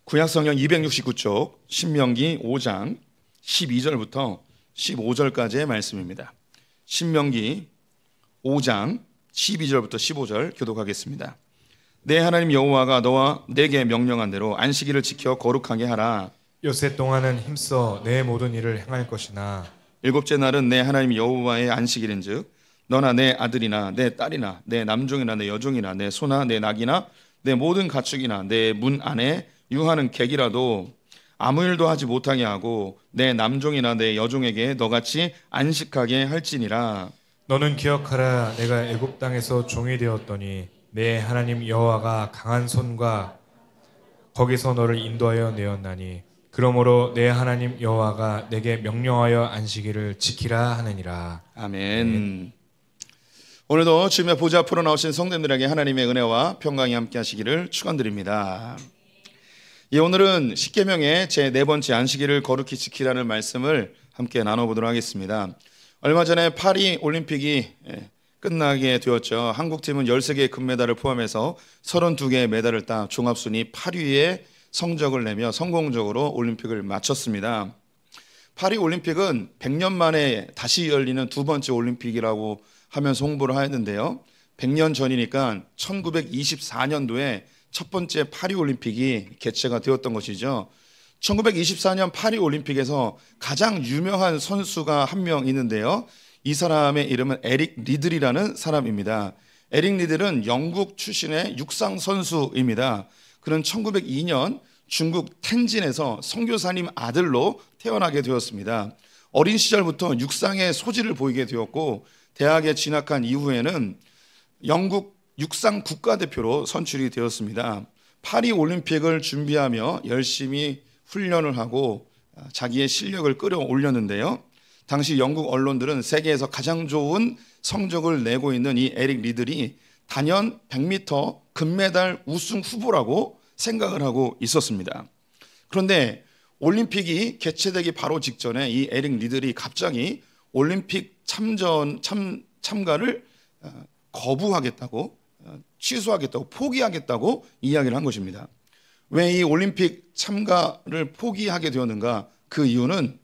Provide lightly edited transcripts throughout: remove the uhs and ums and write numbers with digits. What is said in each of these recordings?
구약성경 269쪽 신명기 5장 12절부터 15절까지의 말씀입니다. 신명기 5장 12절부터 15절 교독하겠습니다. 내 하나님 여호와가 너와 내게 명령한 대로 안식일을 지켜 거룩하게 하라. 엿새 동안은 힘써 내 모든 일을 행할 것이나 일곱째 날은 내 하나님 여호와의 안식일인즉 너나 내 아들이나 내 딸이나 내 남종이나 내 여종이나 내 소나 내 낙이나 내 모든 가축이나 내 문 안에 유하는 객이라도 아무 일도 하지 못하게 하고 내 남종이나 내 여종에게 너같이 안식하게 할지니라. 너는 기억하라. 내가 애굽 땅에서 종이 되었더니 내 하나님 여호와가 강한 손과 거기서 너를 인도하여 내었나니 그러므로 내 하나님 여호와가 내게 명령하여 안식일을 지키라 하느니라. 아멘. 오늘도 주님의 보좌 앞으로 나오신 성도님들에게 하나님의 은혜와 평강이 함께 하시기를 축원드립니다. 오늘은 십계명의 제 네 번째 안식일을 거룩히 지키라는 말씀을 함께 나눠보도록 하겠습니다. 얼마 전에 파리 올림픽이 끝나게 되었죠. 한국팀은 13개의 금메달을 포함해서 32개의 메달을 따 종합순위 8위의 성적을 내며 성공적으로 올림픽을 마쳤습니다. 파리 올림픽은 100년 만에 다시 열리는 두 번째 올림픽이라고 하면서 홍보를 하였는데요. 100년 전이니까 1924년도에 첫 번째 파리 올림픽이 개최가 되었던 것이죠. 1924년 파리 올림픽에서 가장 유명한 선수가 한 명 있는데요. 이 사람의 이름은 에릭 리들이라는 사람입니다. 에릭 리들은 영국 출신의 육상 선수입니다. 그는 1902년 중국 텐진에서 선교사님 아들로 태어나게 되었습니다. 어린 시절부터 육상의 소질을 보이게 되었고 대학에 진학한 이후에는 영국 육상 국가대표로 선출이 되었습니다. 파리 올림픽을 준비하며 열심히 훈련을 하고 자기의 실력을 끌어올렸는데요. 당시 영국 언론들은 세계에서 가장 좋은 성적을 내고 있는 이 에릭 리들이 단연 100m 금메달 우승 후보라고 생각을 하고 있었습니다. 그런데 올림픽이 개최되기 바로 직전에 이 에릭 리들이 갑자기 올림픽 참가를 거부하겠다고 취소하겠다고 포기하겠다고 이야기를 한 것입니다. 왜 이 올림픽 참가를 포기하게 되었는가? 그 이유는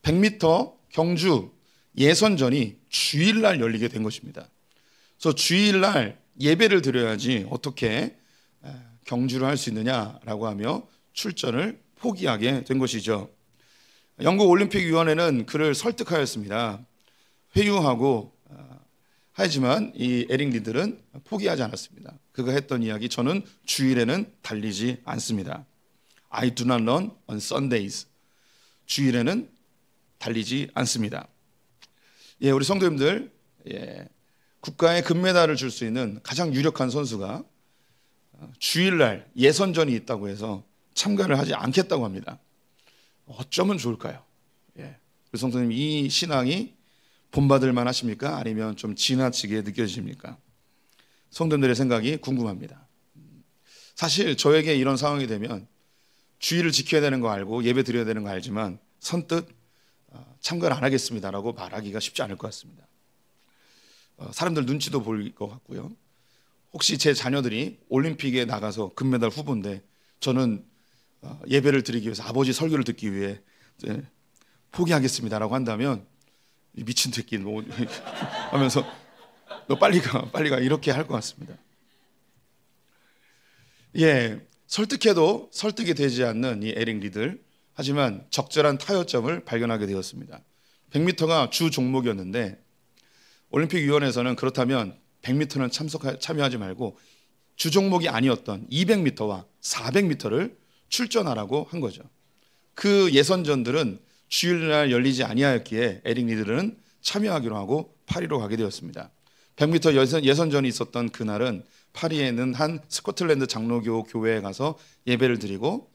100m 경주 예선전이 주일날 열리게 된 것입니다. 그래서 주일날 예배를 드려야지 어떻게 경주를 할 수 있느냐라고 하며 출전을 포기하게 된 것이죠. 영국 올림픽위원회는 그를 설득하였습니다. 회유하고 하지만 이 에릭 리들은 포기하지 않았습니다. 그가 했던 이야기, 저는 주일에는 달리지 않습니다. I do not run on Sundays. 주일에는 달리지 않습니다. 우리 성도님들, 국가에 금메달을 줄 수 있는 가장 유력한 선수가 주일날 예선전이 있다고 해서 참가를 하지 않겠다고 합니다. 어쩌면 좋을까요? 우리 성도님, 이 신앙이 본받을 만하십니까? 아니면 좀 지나치게 느껴지십니까? 성도님들의 생각이 궁금합니다. 사실 저에게 이런 상황이 되면 주일을 지켜야 되는 거 알고 예배 드려야 되는 거 알지만 선뜻 참가를 안 하겠습니다라고 말하기가 쉽지 않을 것 같습니다. 사람들 눈치도 보일 것 같고요. 혹시 제 자녀들이 올림픽에 나가서 금메달 후보인데 저는 예배를 드리기 위해서 아버지 설교를 듣기 위해 포기하겠습니다라고 한다면 미친 새끼 뭐 하면서 너 빨리 가 이렇게 할 것 같습니다. 설득해도 설득이 되지 않는 이 에릭 리들, 하지만 적절한 타협점을 발견하게 되었습니다. 100m가 주 종목이었는데 올림픽위원회에서는 그렇다면 100m는 참여하지 말고 주 종목이 아니었던 200m와 400m를 출전하라고 한 거죠. 그 예선전들은 주일날 열리지 아니하였기에 에릭 리들은 참여하기로 하고 파리로 가게 되었습니다. 100m 예선전이 있었던 그날은 파리에 있는 한 스코틀랜드 장로교 교회에 가서 예배를 드리고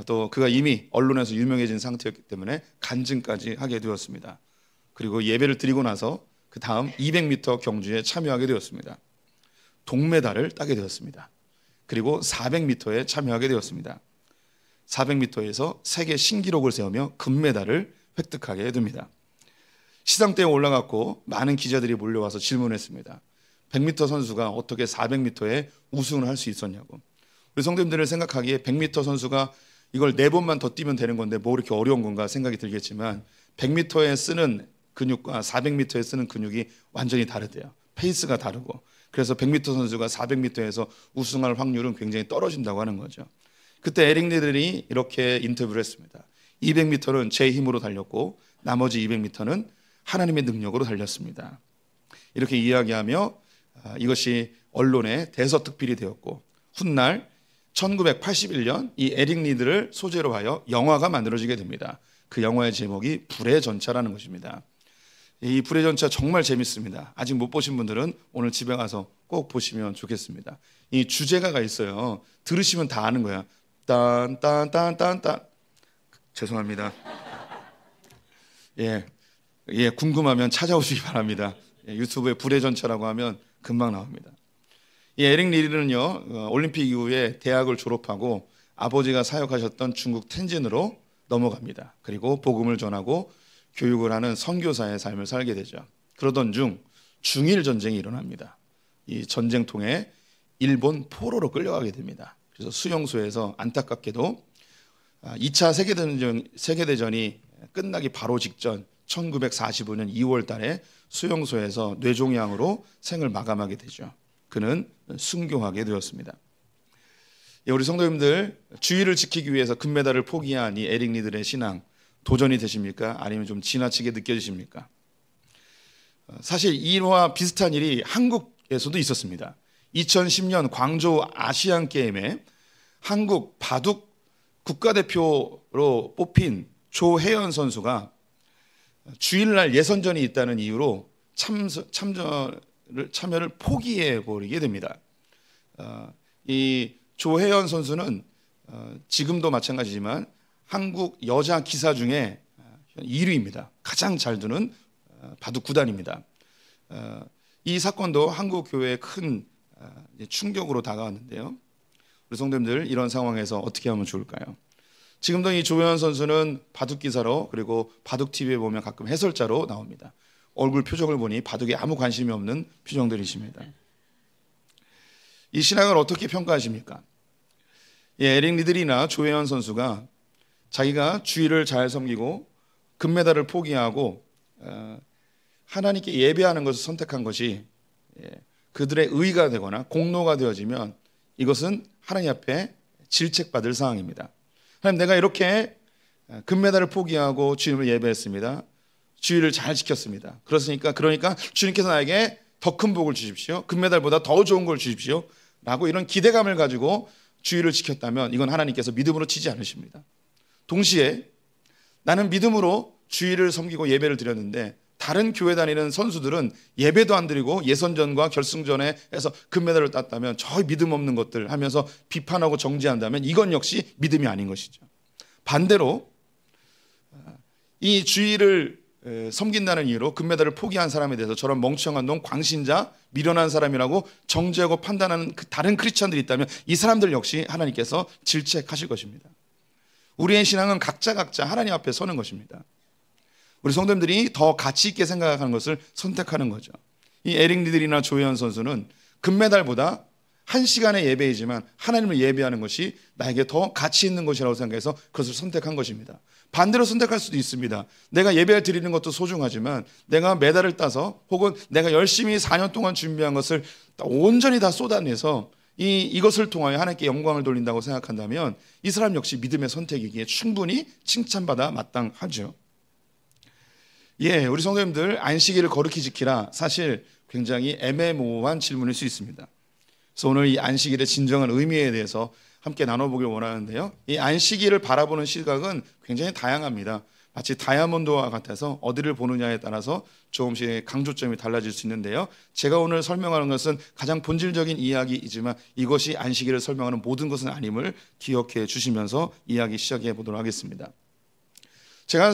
또 그가 이미 언론에서 유명해진 상태였기 때문에 간증까지 하게 되었습니다. 그리고 예배를 드리고 나서 그 다음 200m 경주에 참여하게 되었습니다. 동메달을 따게 되었습니다. 그리고 400m에 참여하게 되었습니다. 400m에서 세계 신기록을 세우며 금메달을 획득하게 됩니다. 시상대에 올라갔고 많은 기자들이 몰려와서 질문했습니다. 100m 선수가 어떻게 400m에 우승을 할 수 있었냐고. 우리 성도님들을 생각하기에 100m 선수가 이걸 4번만 더 뛰면 되는 건데 뭐 이렇게 어려운 건가 생각이 들겠지만 100m에 쓰는 근육과 400m에 쓰는 근육이 완전히 다르대요. 페이스가 다르고. 그래서 100m 선수가 400m에서 우승할 확률은 굉장히 떨어진다고 하는 거죠. 그때 에릭 리들이 이렇게 인터뷰를 했습니다. 200m는 제 힘으로 달렸고 나머지 200m는 하나님의 능력으로 달렸습니다. 이렇게 이야기하며 이것이 언론에 대서특필이 되었고 훗날 1981년 이 에릭 리드를 소재로 하여 영화가 만들어지게 됩니다. 그 영화의 제목이 불의 전차라는 것입니다. 이 불의 전차 정말 재밌습니다. 아직 못 보신 분들은 오늘 집에 가서 꼭 보시면 좋겠습니다. 이 주제가가 있어요. 들으시면 다 아는 거야. 딴딴딴딴딴. 죄송합니다. 예, 궁금하면 찾아오시기 바랍니다. 유튜브에 불의 전차라고 하면 금방 나옵니다. 이 에릭 리드는요, 올림픽 이후에 대학을 졸업하고 아버지가 사역하셨던 중국 텐진으로 넘어갑니다. 그리고 복음을 전하고 교육을 하는 선교사의 삶을 살게 되죠. 그러던 중 중일 전쟁이 일어납니다. 이 전쟁통에 일본 포로로 끌려가게 됩니다. 그래서 수용소에서 안타깝게도 2차 세계대전이 끝나기 바로 직전 1945년 2월 달에 수용소에서 뇌종양으로 생을 마감하게 되죠. 그는 순교하게 되었습니다. 우리 성도님들, 주의를 지키기 위해서 금메달을 포기한 이 에릭 리들의 신앙 도전이 되십니까? 아니면 좀 지나치게 느껴지십니까? 사실 이와 비슷한 일이 한국에서도 있었습니다. 2010년 광저우 아시안게임에 한국 바둑 국가대표로 뽑힌 조혜연 선수가 주일날 예선전이 있다는 이유로 참여를 포기해버리게 됩니다. 이 조혜연 선수는 지금도 마찬가지지만 한국 여자 기사 중에 1위입니다. 가장 잘 두는 바둑 구단입니다. 이 사건도 한국 교회에 큰 충격으로 다가왔는데요. 우리 성도님들, 이런 상황에서 어떻게 하면 좋을까요? 지금도 이 조혜연 선수는 바둑 기사로, 그리고 바둑 TV에 보면 가끔 해설자로 나옵니다. 얼굴 표정을 보니 바둑에 아무 관심이 없는 표정들이십니다. 이 신앙을 어떻게 평가하십니까? 에릭 리들이나 조혜연 선수가 자기가 주일을 잘 섬기고 금메달을 포기하고 하나님께 예배하는 것을 선택한 것이 그들의 의가 되거나 공로가 되어지면 이것은 하나님 앞에 질책받을 사항입니다. 하나님, 내가 이렇게 금메달을 포기하고 주님을 예배했습니다. 주일을 잘 지켰습니다. 그러니까 주님께서 나에게 더 큰 복을 주십시오. 금메달보다 더 좋은 걸 주십시오. 라고 이런 기대감을 가지고 주일을 지켰다면 이건 하나님께서 믿음으로 치지 않으십니다. 동시에 나는 믿음으로 주일을 섬기고 예배를 드렸는데 다른 교회 다니는 선수들은 예배도 안 드리고 예선전과 결승전에 해서 금메달을 땄다면 저 믿음 없는 것들 하면서 비판하고 정죄한다면 이건 역시 믿음이 아닌 것이죠. 반대로 이 주일을 섬긴다는 이유로 금메달을 포기한 사람에 대해서 저런 멍청한 놈, 광신자, 미련한 사람이라고 정죄하고 판단하는 다른 크리스찬들이 있다면 이 사람들 역시 하나님께서 질책하실 것입니다. 우리의 신앙은 각자 하나님 앞에 서는 것입니다. 우리 성도님들이 더 가치 있게 생각하는 것을 선택하는 거죠. 이 에릭 리들이나 조혜연 선수는 금메달보다 1시간의 예배이지만 하나님을 예배하는 것이 나에게 더 가치 있는 것이라고 생각해서 그것을 선택한 것입니다. 반대로 선택할 수도 있습니다. 내가 예배를 드리는 것도 소중하지만 내가 메달을 따서 혹은 내가 열심히 4년 동안 준비한 것을 온전히 다 쏟아내서 이것을 통하여 하나님께 영광을 돌린다고 생각한다면 이 사람 역시 믿음의 선택이기에 충분히 칭찬받아 마땅하죠. 우리 성도님들, 안식일을 거룩히 지키라, 사실 굉장히 애매모호한 질문일 수 있습니다. 그래서 오늘 이 안식일의 진정한 의미에 대해서 함께 나눠보길 원하는데요. 이 안식일을 바라보는 시각은 굉장히 다양합니다. 마치 다이아몬드와 같아서 어디를 보느냐에 따라서 조금씩 강조점이 달라질 수 있는데요. 제가 오늘 설명하는 것은 가장 본질적인 이야기이지만 이것이 안식일을 설명하는 모든 것은 아님을 기억해 주시면서 이야기 시작해 보도록 하겠습니다. 제가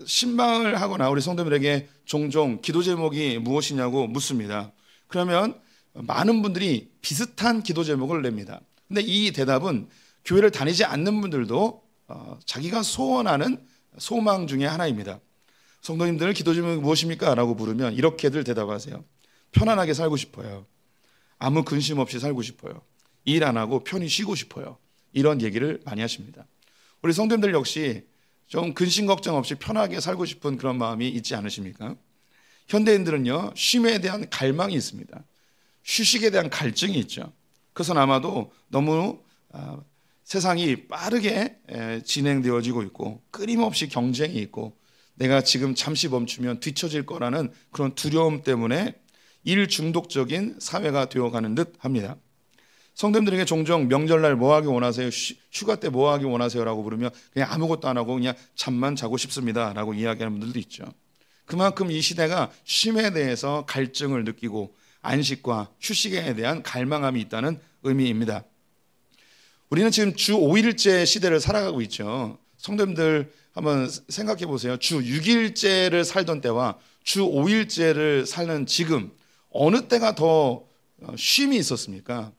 신방을 하거나 우리 성도들에게 종종 기도 제목이 무엇이냐고 묻습니다. 그러면 많은 분들이 비슷한 기도 제목을 냅니다. 근데 이 대답은 교회를 다니지 않는 분들도 자기가 소원하는 소망 중에 하나입니다. 성도님들, 기도 제목이 무엇입니까? 라고 물으면 이렇게들 대답하세요. 편안하게 살고 싶어요. 아무 근심 없이 살고 싶어요. 일 안 하고 편히 쉬고 싶어요. 이런 얘기를 많이 하십니다. 우리 성도님들 역시 좀 근심 걱정 없이 편하게 살고 싶은 그런 마음이 있지 않으십니까? 현대인들은요, 쉼에 대한 갈망이 있습니다. 휴식에 대한 갈증이 있죠. 그래서 아마도 너무 세상이 빠르게 진행되어지고 있고 끊임없이 경쟁이 있고 내가 지금 잠시 멈추면 뒤처질 거라는 그런 두려움 때문에 일 중독적인 사회가 되어가는 듯 합니다. 성도님들에게 종종 명절날 뭐 하기 원하세요? 휴가 때 뭐 하기 원하세요? 라고 물으면 그냥 아무것도 안 하고 그냥 잠만 자고 싶습니다 라고 이야기하는 분들도 있죠. 그만큼 이 시대가 쉼에 대해서 갈증을 느끼고 안식과 휴식에 대한 갈망함이 있다는 의미입니다. 우리는 지금 주 5일째 시대를 살아가고 있죠. 성도님들 한번 생각해 보세요. 주 6일째를 살던 때와 주 5일째를 사는 지금 어느 때가 더 쉼이 있었습니까?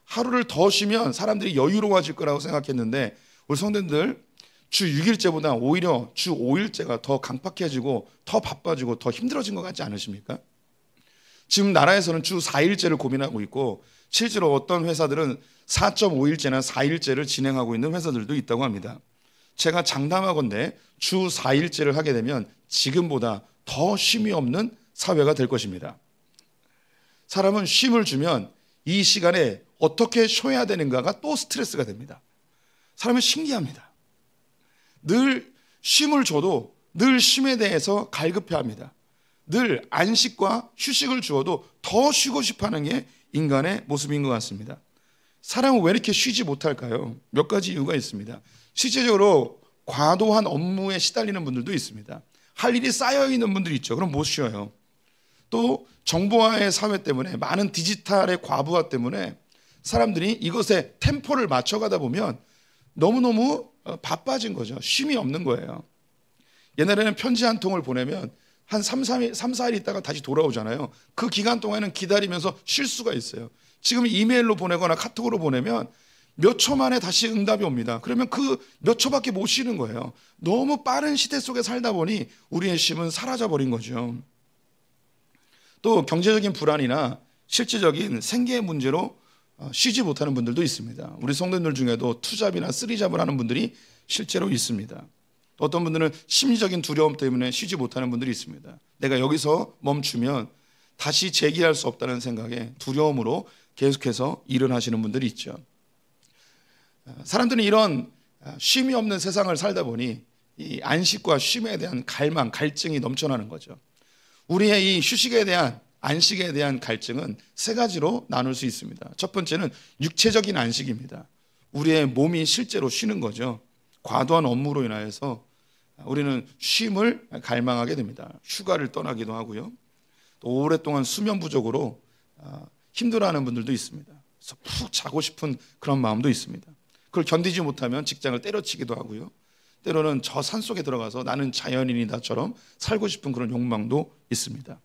하루를 더 쉬면 사람들이 여유로워질 거라고 생각했는데 우리 성도님들 주 6일째보다 오히려 주 5일째가 더 강팍해지고 더 바빠지고 더 힘들어진 것 같지 않으십니까? 지금 나라에서는 주 4일째를 고민하고 있고 실제로 어떤 회사들은 4.5일째나 4일째를 진행하고 있는 회사들도 있다고 합니다. 제가 장담하건대 주 4일째를 하게 되면 지금보다 더 쉼이 없는 사회가 될 것입니다. 사람은 쉼을 주면 이 시간에 어떻게 쉬어야 되는가가 또 스트레스가 됩니다. 사람은 신기합니다. 늘 쉼을 줘도 늘 쉼에 대해서 갈급해합니다. 늘 안식과 휴식을 주어도 더 쉬고 싶어하는 게 인간의 모습인 것 같습니다. 사람은 왜 이렇게 쉬지 못할까요? 몇 가지 이유가 있습니다. 실제적으로 과도한 업무에 시달리는 분들도 있습니다. 할 일이 쌓여있는 분들이 있죠. 그럼 못 쉬어요. 또 정보화의 사회 때문에 많은 디지털의 과부하 때문에 사람들이 이것에 템포를 맞춰가다 보면 너무너무 바빠진 거죠. 쉼이 없는 거예요. 옛날에는 편지 한 통을 보내면 한 3, 4일 있다가 다시 돌아오잖아요. 그 기간 동안에는 기다리면서 쉴 수가 있어요. 지금 이메일로 보내거나 카톡으로 보내면 몇 초 만에 다시 응답이 옵니다. 그러면 그 몇 초밖에 못 쉬는 거예요. 너무 빠른 시대 속에 살다 보니 우리의 쉼은 사라져버린 거죠. 또 경제적인 불안이나 실질적인 생계의 문제로 쉬지 못하는 분들도 있습니다. 우리 성도님들 중에도 투잡이나 쓰리잡을 하는 분들이 실제로 있습니다. 어떤 분들은 심리적인 두려움 때문에 쉬지 못하는 분들이 있습니다. 내가 여기서 멈추면 다시 재기할 수 없다는 생각에 두려움으로 계속해서 일을 하시는 분들이 있죠. 사람들은 이런 쉼이 없는 세상을 살다 보니 이 안식과 쉼에 대한 갈망, 갈증이 넘쳐나는 거죠. 우리의 이 휴식에 대한 안식에 대한 갈증은 세 가지로 나눌 수 있습니다. 첫 번째는 육체적인 안식입니다. 우리의 몸이 실제로 쉬는 거죠. 과도한 업무로 인하여서 우리는 쉼을 갈망하게 됩니다. 휴가를 떠나기도 하고요. 또 오랫동안 수면 부족으로 힘들어하는 분들도 있습니다. 그래서 푹 자고 싶은 그런 마음도 있습니다. 그걸 견디지 못하면 직장을 때려치기도 하고요. 때로는 저 산속에 들어가서 나는 자연인이다처럼 살고 싶은 그런 욕망도 있습니다.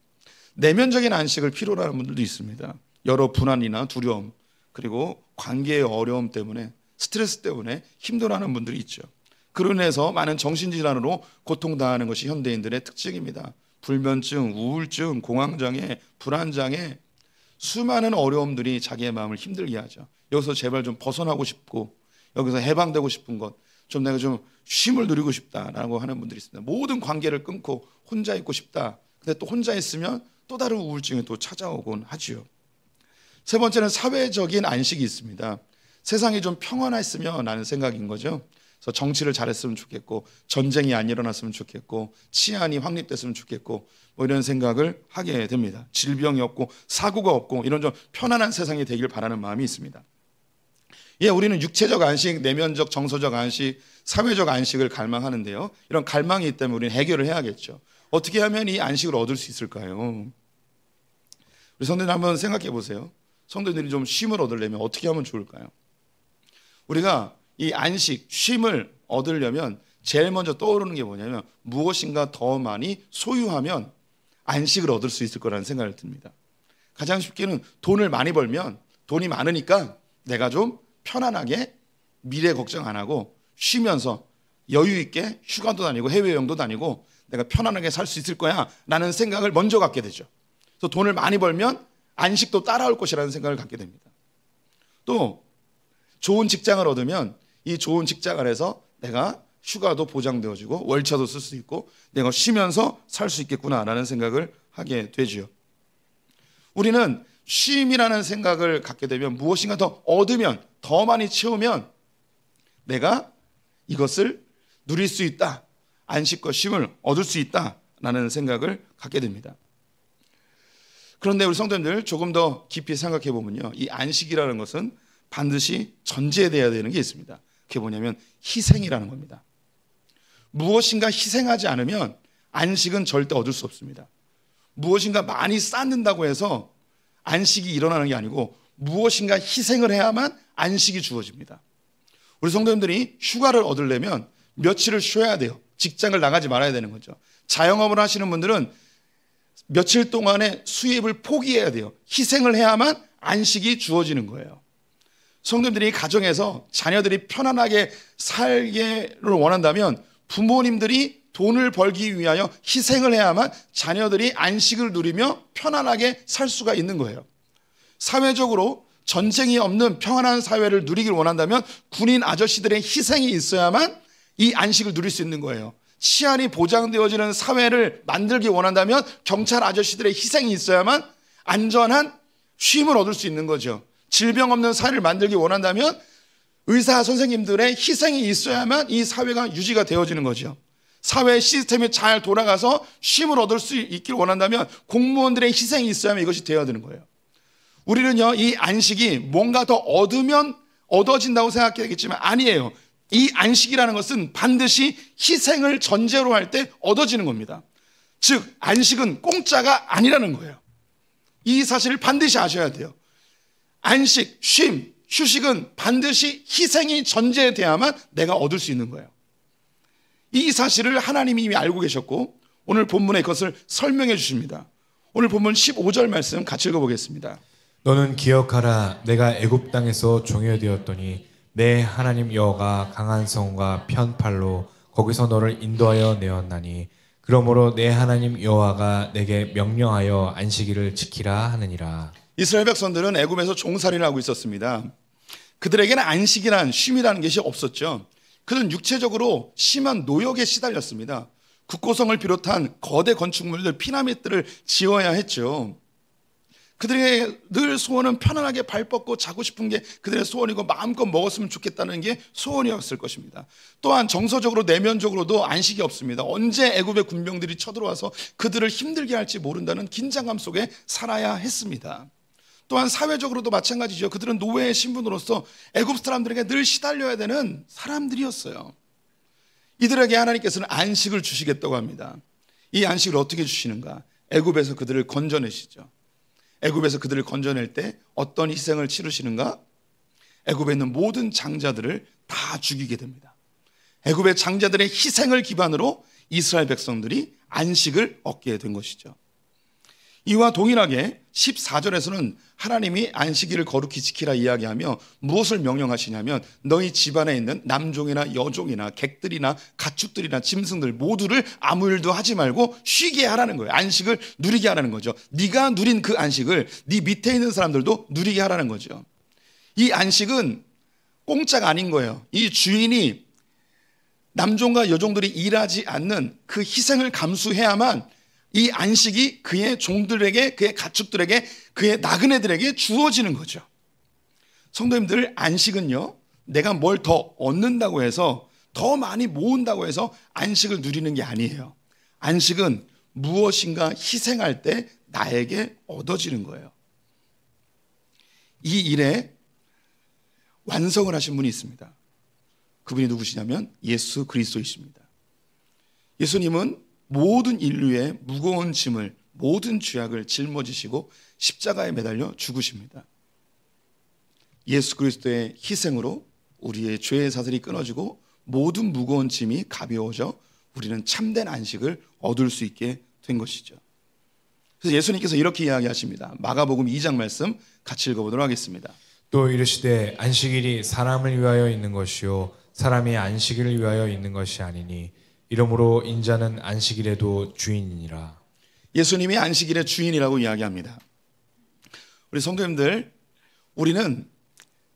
내면적인 안식을 필요로 하는 분들도 있습니다. 여러 불안이나 두려움 그리고 관계의 어려움 때문에 스트레스 때문에 힘들어하는 분들이 있죠. 그로 인해서 많은 정신질환으로 고통당하는 것이 현대인들의 특징입니다. 불면증, 우울증, 공황장애, 불안장애 수많은 어려움들이 자기의 마음을 힘들게 하죠. 여기서 제발 좀 벗어나고 싶고 여기서 해방되고 싶은 것 좀 내가 좀 쉼을 누리고 싶다라고 하는 분들이 있습니다. 모든 관계를 끊고 혼자 있고 싶다. 근데 또 혼자 있으면 또 다른 우울증이 또 찾아오곤 하지요. 세 번째는 사회적인 안식이 있습니다. 세상이 좀 평안했으면 라는 생각인 거죠. 그래서 정치를 잘했으면 좋겠고 전쟁이 안 일어났으면 좋겠고 치안이 확립됐으면 좋겠고 뭐 이런 생각을 하게 됩니다. 질병이 없고 사고가 없고 이런 좀 편안한 세상이 되길 바라는 마음이 있습니다. 예, 우리는 육체적 안식, 내면적 정서적 안식, 사회적 안식을 갈망하는데요. 이런 갈망이 있다면 우리는 해결을 해야겠죠. 어떻게 하면 이 안식을 얻을 수 있을까요? 우리 성도들 한번 생각해 보세요. 성도들이 좀 쉼을 얻으려면 어떻게 하면 좋을까요? 우리가 이 안식, 쉼을 얻으려면 제일 먼저 떠오르는 게 뭐냐면 무엇인가 더 많이 소유하면 안식을 얻을 수 있을 거라는 생각을 듭니다. 가장 쉽게는 돈을 많이 벌면 돈이 많으니까 내가 좀 편안하게 미래 걱정 안 하고 쉬면서 여유 있게 휴가도 다니고 해외여행도 다니고 내가 편안하게 살 수 있을 거야 라는 생각을 먼저 갖게 되죠. 그래서 돈을 많이 벌면 안식도 따라올 것이라는 생각을 갖게 됩니다. 또 좋은 직장을 얻으면 이 좋은 직장 안에서 내가 휴가도 보장되어지고 월차도 쓸 수 있고 내가 쉬면서 살 수 있겠구나라는 생각을 하게 되죠. 우리는 쉼이라는 생각을 갖게 되면 무엇인가 더 얻으면, 더 많이 채우면 내가 이것을 누릴 수 있다, 안식과 쉼을 얻을 수 있다라는 생각을 갖게 됩니다. 그런데 우리 성도님들 조금 더 깊이 생각해 보면요, 이 안식이라는 것은 반드시 전제되어야 되는 게 있습니다. 그게 뭐냐면 희생이라는 겁니다. 무엇인가 희생하지 않으면 안식은 절대 얻을 수 없습니다. 무엇인가 많이 쌓는다고 해서 안식이 일어나는 게 아니고 무엇인가 희생을 해야만 안식이 주어집니다. 우리 성도님들이 휴가를 얻으려면 며칠을 쉬어야 돼요. 직장을 나가지 말아야 되는 거죠. 자영업을 하시는 분들은 며칠 동안의 수입을 포기해야 돼요. 희생을 해야만 안식이 주어지는 거예요. 성도님들이 가정에서 자녀들이 편안하게 살기를 원한다면 부모님들이 돈을 벌기 위하여 희생을 해야만 자녀들이 안식을 누리며 편안하게 살 수가 있는 거예요. 사회적으로 전쟁이 없는 평안한 사회를 누리길 원한다면 군인 아저씨들의 희생이 있어야만 이 안식을 누릴 수 있는 거예요. 치안이 보장되어지는 사회를 만들기 원한다면 경찰 아저씨들의 희생이 있어야만 안전한 쉼을 얻을 수 있는 거죠. 질병 없는 사회를 만들기 원한다면 의사 선생님들의 희생이 있어야만 이 사회가 유지가 되어지는 거죠. 사회 시스템이 잘 돌아가서 쉼을 얻을 수 있길 원한다면 공무원들의 희생이 있어야만 이것이 되어야 되는 거예요. 우리는요, 이 안식이 뭔가 더 얻으면 얻어진다고 생각하겠지만 아니에요. 이 안식이라는 것은 반드시 희생을 전제로 할 때 얻어지는 겁니다. 즉 안식은 공짜가 아니라는 거예요. 이 사실을 반드시 아셔야 돼요. 안식, 쉼, 휴식은 반드시 희생이 전제돼야만 내가 얻을 수 있는 거예요. 이 사실을 하나님이 이미 알고 계셨고 오늘 본문에 그것을 설명해 주십니다. 오늘 본문 15절 말씀 같이 읽어보겠습니다. 너는 기억하라. 내가 애굽 땅에서 종여되었더니 내 하나님 여호와가 강한 성과 편팔로 거기서 너를 인도하여 내었나니 그러므로 내 하나님 여호와가 내게 명령하여 안식일을 지키라 하느니라. 이스라엘 백성들은 애굽에서 종살이를 하고 있었습니다. 그들에게는 안식이란 쉼이라는 것이 없었죠. 그들은 육체적으로 심한 노역에 시달렸습니다. 국고성을 비롯한 거대 건축물들, 피라미드를 지어야 했죠. 그들의 늘 소원은 편안하게 발 뻗고 자고 싶은 게 그들의 소원이고 마음껏 먹었으면 좋겠다는 게 소원이었을 것입니다. 또한 정서적으로 내면적으로도 안식이 없습니다. 언제 애굽의 군병들이 쳐들어와서 그들을 힘들게 할지 모른다는 긴장감 속에 살아야 했습니다. 또한 사회적으로도 마찬가지죠. 그들은 노예의 신분으로서 애굽 사람들에게 늘 시달려야 되는 사람들이었어요. 이들에게 하나님께서는 안식을 주시겠다고 합니다. 이 안식을 어떻게 주시는가? 애굽에서 그들을 건져내시죠. 애굽에서 그들을 건져낼 때 어떤 희생을 치르시는가? 애굽에 있는 모든 장자들을 다 죽이게 됩니다. 애굽의 장자들의 희생을 기반으로 이스라엘 백성들이 안식을 얻게 된 것이죠. 이와 동일하게 14절에서는 하나님이 안식일을 거룩히 지키라 이야기하며 무엇을 명령하시냐면 너희 집안에 있는 남종이나 여종이나 객들이나 가축들이나 짐승들 모두를 아무 일도 하지 말고 쉬게 하라는 거예요. 안식을 누리게 하라는 거죠. 네가 누린 그 안식을 네 밑에 있는 사람들도 누리게 하라는 거죠. 이 안식은 공짜가 아닌 거예요. 이 주인이 남종과 여종들이 일하지 않는 그 희생을 감수해야만 이 안식이 그의 종들에게, 그의 가축들에게, 그의 나그네들에게 주어지는 거죠. 성도님들, 안식은요, 내가 뭘 더 얻는다고 해서, 더 많이 모은다고 해서 안식을 누리는 게 아니에요. 안식은 무엇인가 희생할 때 나에게 얻어지는 거예요. 이 일에 완성을 하신 분이 있습니다. 그분이 누구시냐면 예수 그리스도이십니다. 예수님은 모든 인류의 무거운 짐을, 모든 죄악을 짊어지시고 십자가에 매달려 죽으십니다. 예수 그리스도의 희생으로 우리의 죄의 사슬이 끊어지고 모든 무거운 짐이 가벼워져 우리는 참된 안식을 얻을 수 있게 된 것이죠. 그래서 예수님께서 이렇게 이야기하십니다. 마가복음 2장 말씀 같이 읽어보도록 하겠습니다. 또 이르시되 안식일이 사람을 위하여 있는 것이요 사람이 안식일을 위하여 있는 것이 아니니 이러므로 인자는 안식일에도 주인이니라. 예수님이 안식일의 주인이라고 이야기합니다. 우리 성도님들, 우리는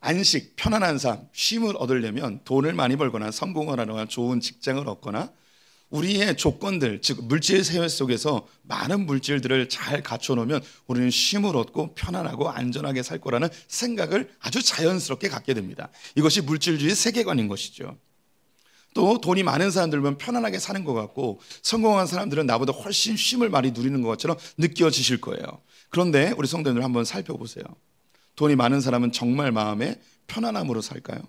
안식, 편안한 삶, 쉼을 얻으려면 돈을 많이 벌거나 성공을 하거나 좋은 직장을 얻거나 우리의 조건들, 즉 물질 세계 속에서 많은 물질들을 잘 갖춰놓으면 우리는 쉼을 얻고 편안하고 안전하게 살 거라는 생각을 아주 자연스럽게 갖게 됩니다. 이것이 물질주의 세계관인 것이죠. 또 돈이 많은 사람들 보면 편안하게 사는 것 같고 성공한 사람들은 나보다 훨씬 쉼을 많이 누리는 것처럼 느껴지실 거예요. 그런데 우리 성도님들 한번 살펴보세요. 돈이 많은 사람은 정말 마음에 편안함으로 살까요?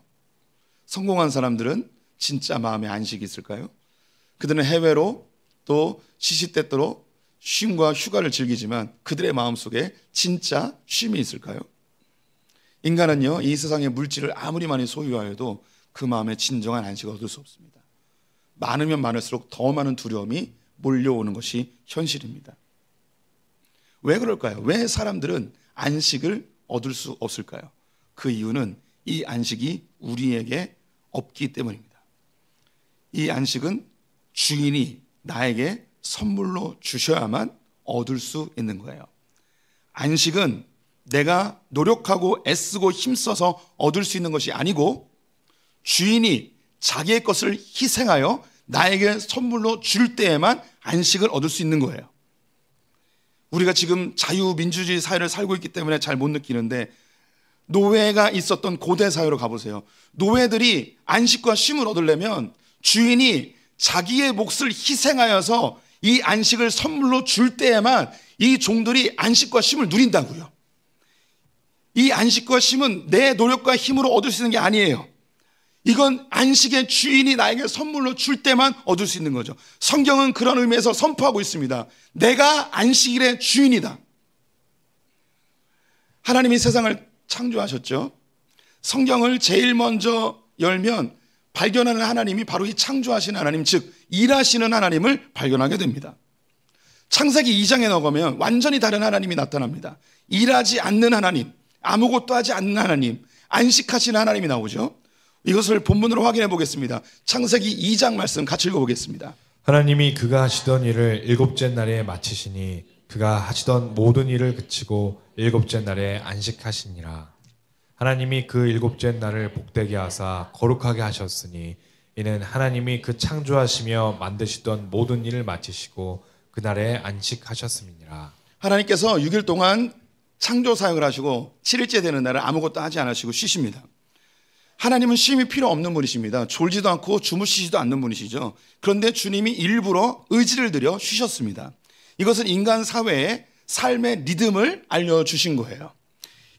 성공한 사람들은 진짜 마음에 안식이 있을까요? 그들은 해외로 또 시시때때로 쉼과 휴가를 즐기지만 그들의 마음속에 진짜 쉼이 있을까요? 인간은요, 이 세상의 물질을 아무리 많이 소유하여도 그 마음에 진정한 안식을 얻을 수 없습니다. 많으면 많을수록 더 많은 두려움이 몰려오는 것이 현실입니다. 왜 그럴까요? 왜 사람들은 안식을 얻을 수 없을까요? 그 이유는 이 안식이 우리에게 없기 때문입니다. 이 안식은 주인이 나에게 선물로 주셔야만 얻을 수 있는 거예요. 안식은 내가 노력하고 애쓰고 힘써서 얻을 수 있는 것이 아니고 주인이 자기의 것을 희생하여 나에게 선물로 줄 때에만 안식을 얻을 수 있는 거예요. 우리가 지금 자유민주주의 사회를 살고 있기 때문에 잘 못 느끼는데 노예가 있었던 고대 사회로 가보세요. 노예들이 안식과 쉼을 얻으려면 주인이 자기의 몫을 희생하여서 이 안식을 선물로 줄 때에만 이 종들이 안식과 쉼을 누린다고요. 이 안식과 쉼은 내 노력과 힘으로 얻을 수 있는 게 아니에요. 이건 안식의 주인이 나에게 선물로 줄 때만 얻을 수 있는 거죠. 성경은 그런 의미에서 선포하고 있습니다. 내가 안식일의 주인이다. 하나님이 세상을 창조하셨죠. 성경을 제일 먼저 열면 발견하는 하나님이 바로 이 창조하시는 하나님, 즉 일하시는 하나님을 발견하게 됩니다. 창세기 2장에 나가면 완전히 다른 하나님이 나타납니다. 일하지 않는 하나님, 아무것도 하지 않는 하나님, 안식하시는 하나님이 나오죠. 이것을 본문으로 확인해 보겠습니다. 창세기 2장 말씀 같이 읽어보겠습니다. 하나님이 그가 하시던 일을 일곱째 날에 마치시니 그가 하시던 모든 일을 그치고 일곱째 날에 안식하시니라. 하나님이 그 일곱째 날을 복되게 하사 거룩하게 하셨으니 이는 하나님이 그 창조하시며 만드시던 모든 일을 마치시고 그날에 안식하셨음이니라. 하나님께서 6일 동안 창조 사역을 하시고 7일째 되는 날은 아무것도 하지 않으시고 쉬십니다. 하나님은 쉼이 필요 없는 분이십니다. 졸지도 않고 주무시지도 않는 분이시죠. 그런데 주님이 일부러 의지를 들여 쉬셨습니다. 이것은 인간 사회의 삶의 리듬을 알려주신 거예요.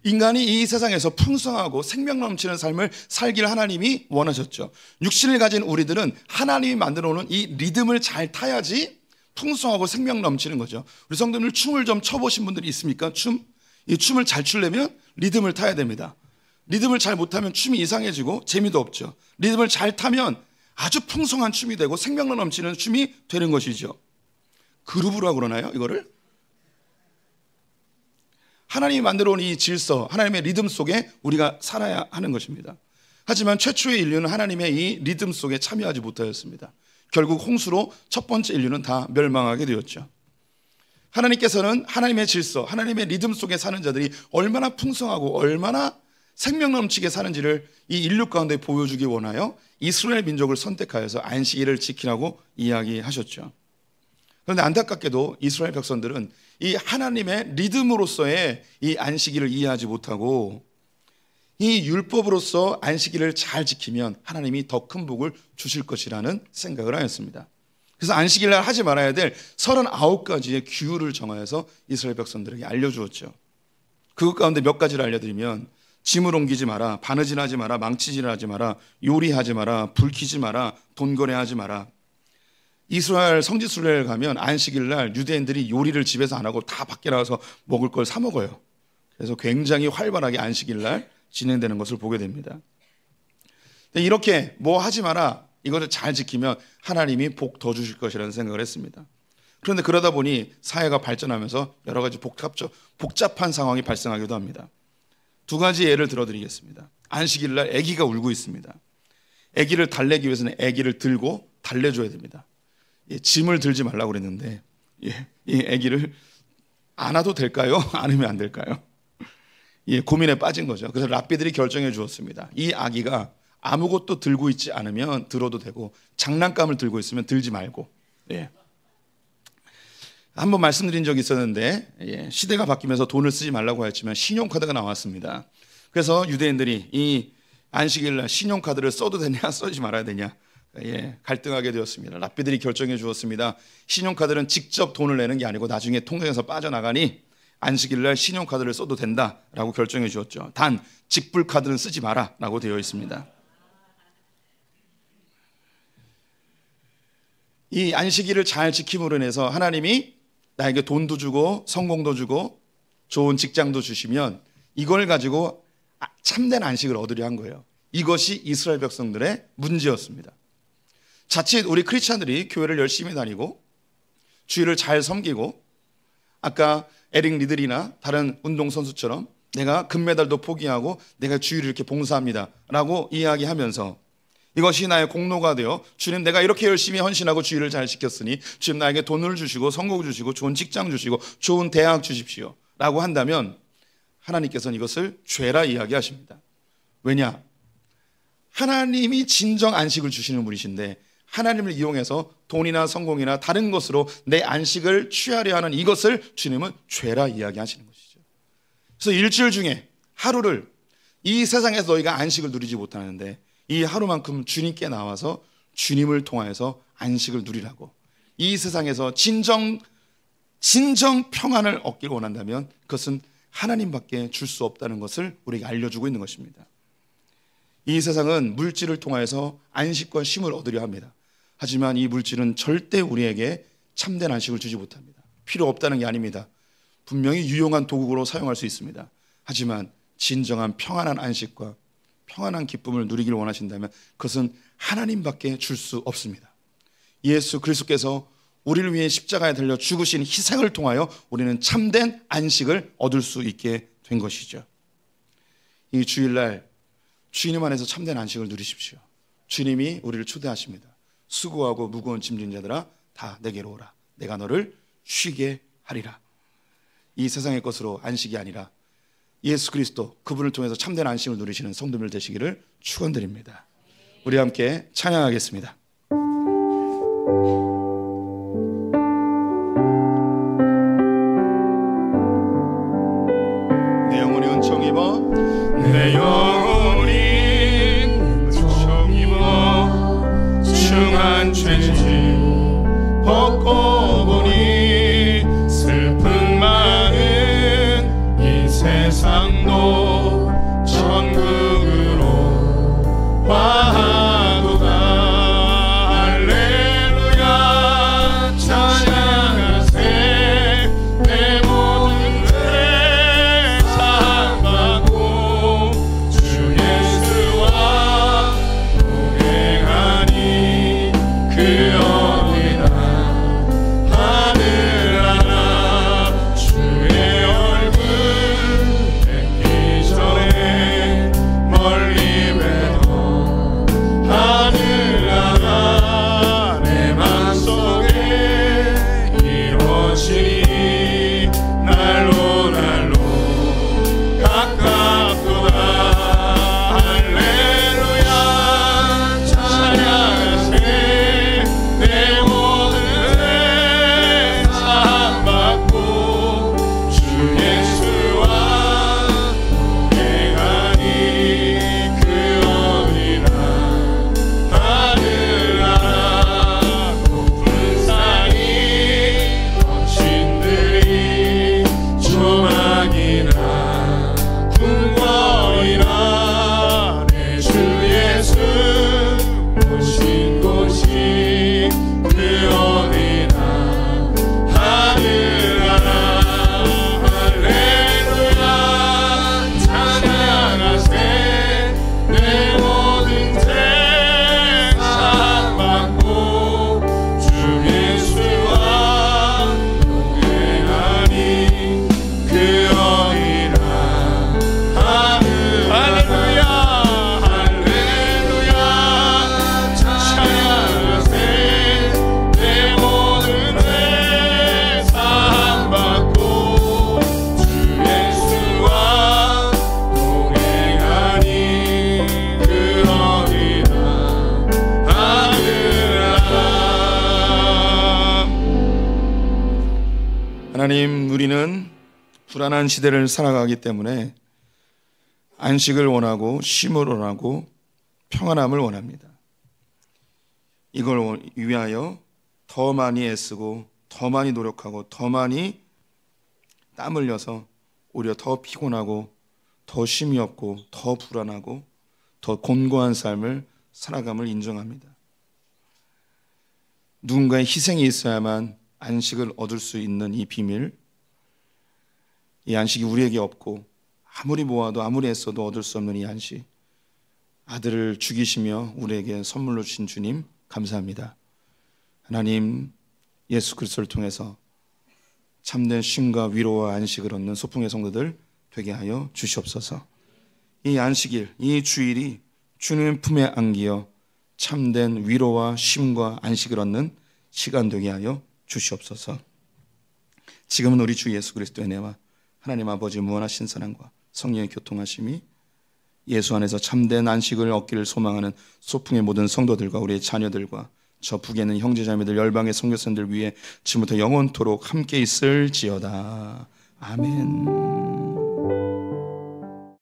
인간이 이 세상에서 풍성하고 생명 넘치는 삶을 살기를 하나님이 원하셨죠. 육신을 가진 우리들은 하나님이 만들어 놓은 이 리듬을 잘 타야지 풍성하고 생명 넘치는 거죠. 우리 성도님들 춤을 좀 춰보신 분들이 있습니까? 이 춤을 잘 추려면 리듬을 타야 됩니다. 리듬을 잘 못하면 춤이 이상해지고 재미도 없죠. 리듬을 잘 타면 아주 풍성한 춤이 되고 생명 넘치는 춤이 되는 것이죠. 그루브라고 그러나요? 이거를? 하나님이 만들어 온 이 질서, 하나님의 리듬 속에 우리가 살아야 하는 것입니다. 하지만 최초의 인류는 하나님의 이 리듬 속에 참여하지 못하였습니다. 결국 홍수로 첫 번째 인류는 다 멸망하게 되었죠. 하나님께서는 하나님의 질서, 하나님의 리듬 속에 사는 자들이 얼마나 풍성하고 얼마나 생명 넘치게 사는지를 이 인류 가운데 보여주기 원하여 이스라엘 민족을 선택하여서 안식일을 지키라고 이야기하셨죠. 그런데 안타깝게도 이스라엘 백성들은 이 하나님의 리듬으로서의 이 안식일을 이해하지 못하고 이 율법으로서 안식일을 잘 지키면 하나님이 더 큰 복을 주실 것이라는 생각을 하였습니다. 그래서 안식일날 하지 말아야 될 39가지의 규율을 정하여서 이스라엘 백성들에게 알려주었죠. 그것 가운데 몇 가지를 알려드리면 짐을 옮기지 마라, 바느질하지 마라, 망치질하지 마라, 요리하지 마라, 불 켜지 마라, 돈 거래하지 마라. 이스라엘 성지순례를 가면 안식일날 유대인들이 요리를 집에서 안 하고 다 밖에 나가서 먹을 걸 사 먹어요. 그래서 굉장히 활발하게 안식일날 진행되는 것을 보게 됩니다. 이렇게 뭐 하지 마라, 이것을 잘 지키면 하나님이 복 더 주실 것이라는 생각을 했습니다. 그런데 그러다 보니 사회가 발전하면서 여러 가지 복잡한 상황이 발생하기도 합니다. 두 가지 예를 들어드리겠습니다. 안식일날 아기가 울고 있습니다. 아기를 달래기 위해서는 아기를 들고 달래줘야 됩니다. 짐을 들지 말라고 그랬는데 이 아기를 안아도 될까요? 안으면 안 될까요? 고민에 빠진 거죠. 그래서 랍비들이 결정해 주었습니다. 이 아기가 아무것도 들고 있지 않으면 들어도 되고 장난감을 들고 있으면 들지 말고. 한번 말씀드린 적이 있었는데 시대가 바뀌면서 돈을 쓰지 말라고 했지만 신용카드가 나왔습니다. 그래서 유대인들이 이 안식일날 신용카드를 써도 되냐 써지 말아야 되냐 갈등하게 되었습니다. 랍비들이 결정해 주었습니다. 신용카드는 직접 돈을 내는 게 아니고 나중에 통장에서 빠져나가니 안식일날 신용카드를 써도 된다라고 결정해 주었죠. 단 직불카드는 쓰지 마라라고 되어 있습니다. 이 안식일을 잘 지킴으로 인해서 하나님이 나에게 돈도 주고 성공도 주고 좋은 직장도 주시면 이걸 가지고 참된 안식을 얻으려 한 거예요. 이것이 이스라엘 백성들의 문제였습니다. 자칫 우리 크리스찬들이 교회를 열심히 다니고 주일을 잘 섬기고 아까 에릭 리들이나 다른 운동선수처럼 내가 금메달도 포기하고 내가 주일을 이렇게 봉사합니다 라고 이야기하면서 이것이 나의 공로가 되어 주님 내가 이렇게 열심히 헌신하고 주일을 잘 지켰으니 주님 나에게 돈을 주시고 성공 주시고 좋은 직장 주시고 좋은 대학 주십시오 라고 한다면 하나님께서는 이것을 죄라 이야기하십니다. 왜냐? 하나님이 진정 안식을 주시는 분이신데 하나님을 이용해서 돈이나 성공이나 다른 것으로 내 안식을 취하려 하는 이것을 주님은 죄라 이야기하시는 것이죠. 그래서 일주일 중에 하루를 이 세상에서 너희가 안식을 누리지 못하는데 이 하루만큼 주님께 나와서 주님을 통하여서 안식을 누리라고, 이 세상에서 진정 평안을 얻기를 원한다면 그것은 하나님밖에 줄 수 없다는 것을 우리에게 알려주고 있는 것입니다. 이 세상은 물질을 통하여서 안식과 쉼을 얻으려 합니다. 하지만 이 물질은 절대 우리에게 참된 안식을 주지 못합니다. 필요 없다는 게 아닙니다. 분명히 유용한 도구로 사용할 수 있습니다. 하지만 진정한 평안한 안식과 평안한 기쁨을 누리기를 원하신다면 그것은 하나님밖에 줄 수 없습니다. 예수 그리스도께서 우리를 위해 십자가에 달려 죽으신 희생을 통하여 우리는 참된 안식을 얻을 수 있게 된 것이죠. 이 주일날 주님 안에서 참된 안식을 누리십시오. 주님이 우리를 초대하십니다. 수고하고 무거운 짐진 자들아 다 내게로 오라. 내가 너를 쉬게 하리라. 이 세상의 것으로 안식이 아니라 예수 그리스도 그분을 통해서 참된 안식을 누리시는 성도들 되시기를 축원드립니다. 우리 함께 찬양하겠습니다. 내 영혼이 은총 입어 내 영혼이 은총 입어 중한 죄짐 벗고 보니 슬픈 마음 이 세상도 천국으로 화하도다. 할렐루야 찬양하세. 내 모든 죄 사함받고 주 예수와 동행하니 그 어디나 하늘나라 주의 얼굴 뵙기 전에 멀리 뵈던 하늘나라 내 맘속에 이루어지니 날로 가깝도다. 할렐루야 찬양하세. 내 모든 죄 사함받고 주 예수와 동행하니 그 어디나 하늘나라 높은 산이 거친 들이 조망이나 궁궐이나 내 주 예수 모신 곳이 그 어디나 하늘나라. 할렐루야 찬양하세. 내 모든 죄 사함받고 주 예수와 동행하니 그 어디나 할렐루야 할렐루야 찬양하세. 하나님, 우리는 불안한 시대를 살아가기 때문에 안식을 원하고 쉼을 원하고 평안함을 원합니다. 이걸 위하여 더 많이 애쓰고 더 많이 노력하고 더 많이 땀 흘려서 오히려 더 피곤하고 더 쉼이 없고 더 불안하고 더 곤고한 삶을 살아감을 인정합니다. 누군가의 희생이 있어야만 안식을 얻을 수 있는 이 비밀, 이 안식이 우리에게 없고 아무리 모아도 아무리 애써도 얻을 수 없는 이 안식, 아들을 죽이시며 우리에게 선물로 주신 주님 감사합니다. 하나님, 예수 그리스도를 통해서 참된 쉼과 위로와 안식을 얻는 소풍의 성도들 되게 하여 주시옵소서. 이 안식일, 이 주일이 주님의 품에 안기어 참된 위로와 쉼과 안식을 얻는 시간 되게 하여 주시옵소서. 지금은 우리 주 예수 그리스도의 은혜와 하나님 아버지 무한하신 사랑과 성령의 교통하심이 예수 안에서 참된 안식을 얻기를 소망하는 소풍의 모든 성도들과 우리의 자녀들과 저 북에 있는 형제자매들 열방의 선교사님들 위해 지금부터 영원토록 함께 있을지어다. 아멘.